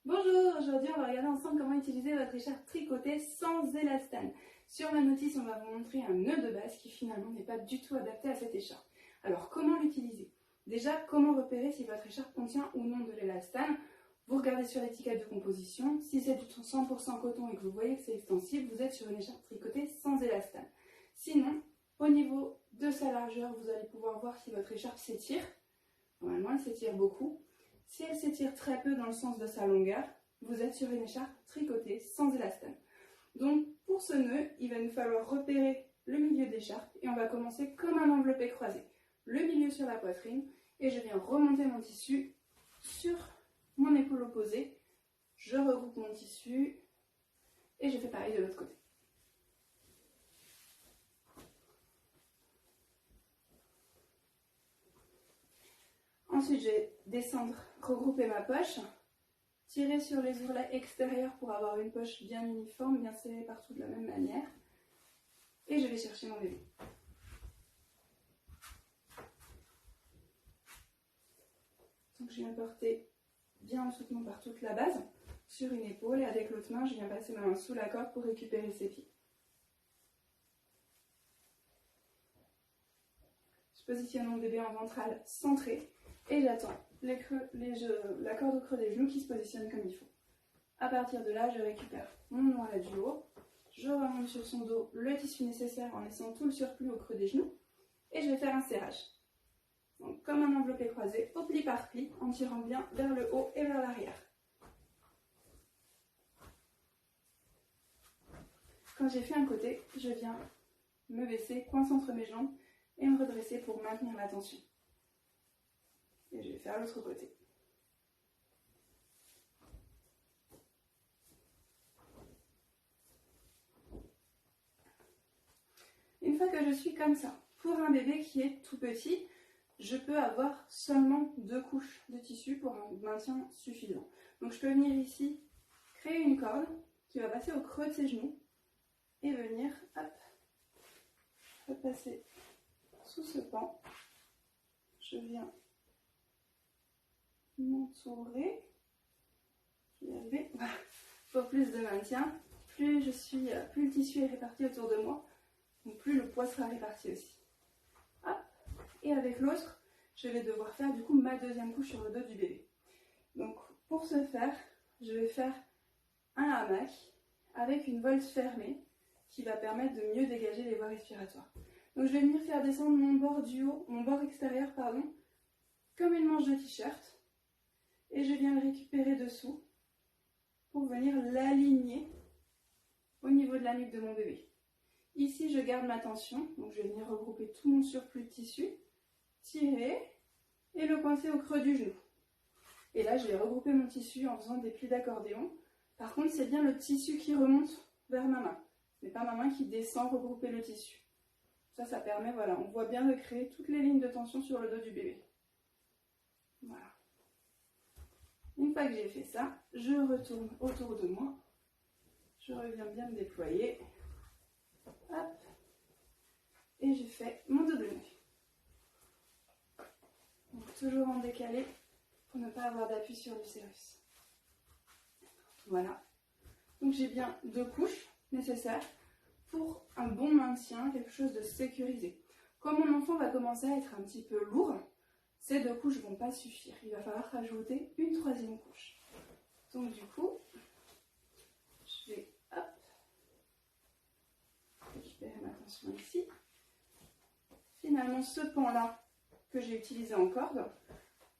Bonjour, aujourd'hui on va regarder ensemble comment utiliser votre écharpe tricotée sans élastane. Sur ma notice, on va vous montrer un nœud de base qui finalement n'est pas du tout adapté à cette écharpe. Alors comment l'utiliser? Déjà, comment repérer si votre écharpe contient ou non de l'élastane? Vous regardez sur l'étiquette de composition, si c'est du 100% coton et que vous voyez que c'est extensible, vous êtes sur une écharpe tricotée sans élastane. Sinon, au niveau de sa largeur, vous allez pouvoir voir si votre écharpe s'étire. Normalement, elle s'étire beaucoup. Si elle s'étire très peu dans le sens de sa longueur, vous êtes sur une écharpe tricotée sans élastane. Donc pour ce nœud, il va nous falloir repérer le milieu de l'écharpe et on va commencer comme un enveloppé croisé. Le milieu sur la poitrine et je viens remonter mon tissu sur mon épaule opposée. Je regroupe mon tissu et je fais pareil de l'autre côté. Ensuite, je vais descendre, regrouper ma poche, tirer sur les ourlets extérieurs pour avoir une poche bien uniforme, bien serrée partout de la même manière. Et je vais chercher mon bébé. Donc je viens porter bien en soutenant par toute la base sur une épaule et avec l'autre main, je viens passer ma main sous la corde pour récupérer ses pieds. Je positionne mon bébé en ventrale centré. Et j'attends la corde au creux des genoux qui se positionne comme il faut. À partir de là, je récupère mon ourlet du haut. Je remonte sur son dos le tissu nécessaire en laissant tout le surplus au creux des genoux. Et je vais faire un serrage. Donc, comme un enveloppé croisé, au pli par pli, en tirant bien vers le haut et vers l'arrière. Quand j'ai fait un côté, je viens me baisser, coincer entre mes jambes et me redresser pour maintenir la tension. Et je vais faire l'autre côté. Une fois que je suis comme ça, pour un bébé qui est tout petit, je peux avoir seulement 2 couches de tissu pour un maintien suffisant. Donc je peux venir ici, créer une corde qui va passer au creux de ses genoux et venir, hop, passer sous ce pan. Je viens m'entourer. Je vais y arriver. Pour plus de maintien, plus le tissu est réparti autour de moi, donc plus le poids sera réparti aussi. Hop. Et avec l'autre, je vais devoir faire du coup ma deuxième couche sur le dos du bébé. Donc pour ce faire, je vais faire un hamac avec une volte fermée qui va permettre de mieux dégager les voies respiratoires. Donc je vais venir faire descendre mon bord du haut, mon bord extérieur, comme une manche de t-shirt. Et je viens le récupérer dessous pour venir l'aligner au niveau de la nuque de mon bébé. Ici, je garde ma tension, donc je vais venir regrouper tout mon surplus de tissu, tirer et le coincer au creux du genou. Et là, je vais regrouper mon tissu en faisant des plis d'accordéon. Par contre, c'est bien le tissu qui remonte vers ma main. Ce n'est pas ma main qui descend regrouper le tissu. Ça permet, voilà, on voit bien de créer toutes les lignes de tension sur le dos du bébé. Voilà. Une fois que j'ai fait ça, je retourne autour de moi. Je reviens bien me déployer. Hop. Et je fais mon double nœud. Donc toujours en décalé pour ne pas avoir d'appui sur l'utérus. Voilà. Donc j'ai bien 2 couches nécessaires pour un bon maintien, quelque chose de sécurisé. Comme mon enfant va commencer à être un petit peu lourd, ces 2 couches ne vont pas suffire. Il va falloir rajouter une 3e couche. Donc du coup, je vais récupérer ma tension ici. Finalement, ce pan-là que j'ai utilisé en corde,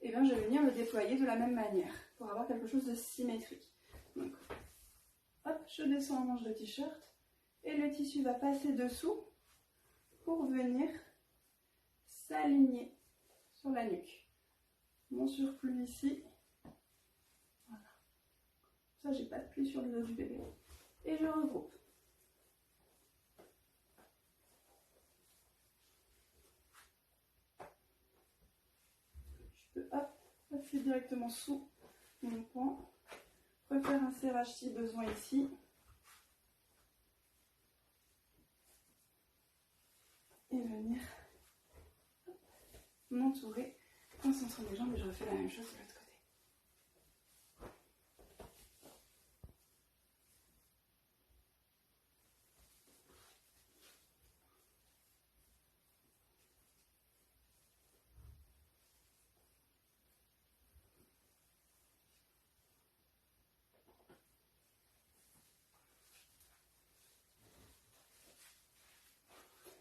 je vais venir le déployer de la même manière pour avoir quelque chose de symétrique. Donc, hop, je descends en manche de t-shirt et le tissu va passer dessous pour venir s'aligner sur la nuque. Mon surplus ici. Voilà. Ça, j'ai pas de pli sur le dos du bébé. Et je regroupe. Je peux passer directement sous mon pan. Refaire un serrage si besoin ici. Et venir m'entourer, coince entre mes jambes et je refais la même chose de l'autre côté.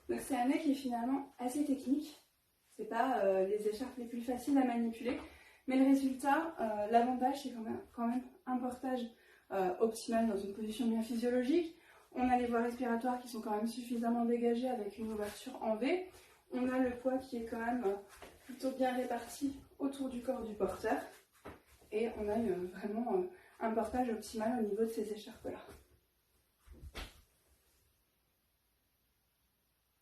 Donc c'est un nez qui est finalement assez technique. C'est pas les écharpes les plus faciles à manipuler. Mais le résultat, l'avantage, c'est quand même un portage optimal dans une position bien physiologique. On a les voies respiratoires qui sont quand même suffisamment dégagées avec une ouverture en V. On a le poids qui est quand même plutôt bien réparti autour du corps du porteur. Et on a vraiment un portage optimal au niveau de ces écharpes-là.